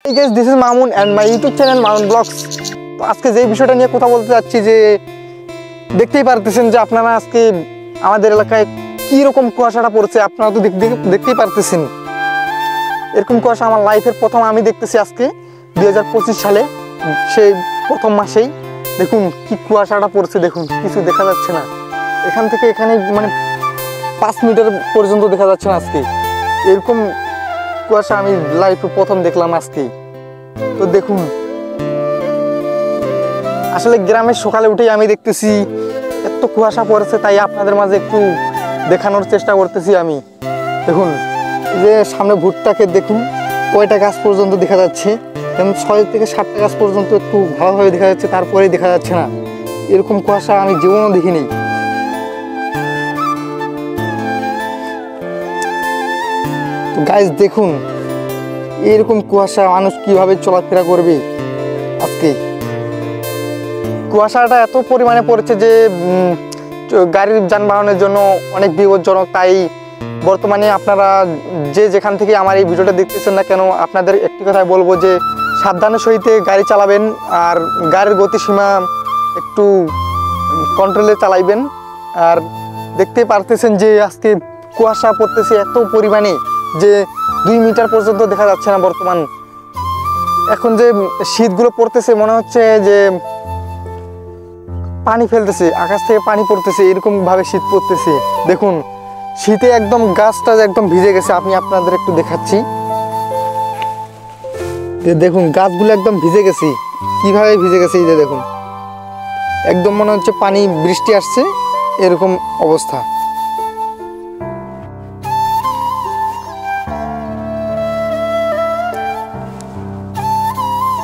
Hey guys, this is Mamun and my YouTube channel Mamun Vlogs. তো আজকে যে বিষয়টা নিয়ে কথা বলতে যাচ্ছি যে দেখতেই পারতেছেন যে আপনারা আজকে আমাদের এলাকায় কি রকম কুয়াশাটা পড়ছে আপনারা তো দেখতেই পারতেছেন। এরকম কুয়াশা আমার লাইফের প্রথম আমি দেখতেছি আজকে 2025 সালে সেই প্রথম মাসেই। দেখুন কি কুয়াশাটা পড়ছে, দেখুন কিছু দেখা যাচ্ছে না। এখান থেকে এখানে মানে 5 মিটার পর্যন্ত দেখা যাচ্ছে না আজকে। এরকম কুয়াশা আমি লাইফে প্রথম দেখলাম আজকে। তো দেখুন আসলে গ্রামের সকালে উঠেই আমি দেখতেছি এত কুয়াশা পড়েছে, তাই আপনাদের মাঝে একটু দেখানোর চেষ্টা করতেছি আমি। দেখুন যে সামনে ভুট্টাকে দেখুন কয়টা গাছ পর্যন্ত দেখা যাচ্ছে, এবং 6 থেকে 7টা গাছ পর্যন্ত একটু ভালোভাবে দেখা যাচ্ছে, তারপরেই দেখা যাচ্ছে না। এরকম কুয়াশা আমি জীবনেও দেখিনি। তো গাইস দেখুন এরকম কুয়াশা মানুষ কিভাবে চলাফেরা করবে আজকে। কুয়াশাটা এত পরিমাণে পড়েছে যে গাড়ির যানবাহনের জন্য অনেক বিপজ্জনক। তাই বর্তমানে আপনারা যে যেখান থেকে আমার এই ভিডিওটা দেখতেছেন না কেন, আপনাদের একটি কথাই বলবো যে সাবধানের সহিত গাড়ি চালাবেন, আর গাড়ির গতিসীমা একটু কন্ট্রোলে চালাইবেন। আর দেখতে পারতেছেন যে আজকে কুয়াশা পড়তেছে এত পরিমাণে যে 2 মিটার পর্যন্ত দেখা যাচ্ছে না বর্তমান। এখন যে শীতগুলো পড়তেছে মনে হচ্ছে যে পানি ফেলতেছে, আকাশ থেকে পানি পড়তেছে, এরকম ভাবে শীত পড়তেছে। দেখুন শীতে একদম গাছটা একদম ভিজে গেছে। আমি আপনাদের একটু দেখাচ্ছি, দেখুন গাছগুলো একদম ভিজে গেছে। কিভাবে ভিজে গেছে এই যে দেখুন, একদম মনে হচ্ছে পানি বৃষ্টি আসছে, এরকম অবস্থা।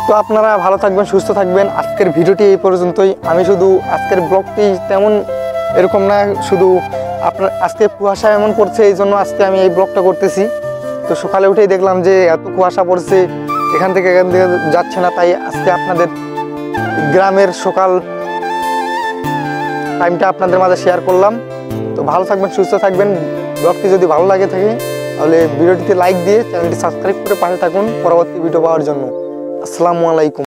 তো আপনারা ভালো থাকবেন, সুস্থ থাকবেন। আজকের ভিডিওটি এই পর্যন্তই। আমি শুধু আজকের ব্লগটি তেমন এরকম না, শুধু আপনার আজকে কুয়াশা এমন পড়ছে এই জন্য আজকে আমি এই ব্লগটা করতেছি। তো সকালে উঠেই দেখলাম যে এত কুয়াশা পড়ছে, এখান থেকে যাচ্ছে না, তাই আজকে আপনাদের গ্রামের সকাল টাইমটা আপনাদের মাঝে শেয়ার করলাম। তো ভালো থাকবেন, সুস্থ থাকবেন। ব্লগটি যদি ভালো লাগে থাকে তাহলে ভিডিওটিতে লাইক দিয়ে চ্যানেলটি সাবস্ক্রাইব করে পাশে থাকুন পরবর্তী ভিডিও পাওয়ার জন্য। আসসালামু আলাইকুম।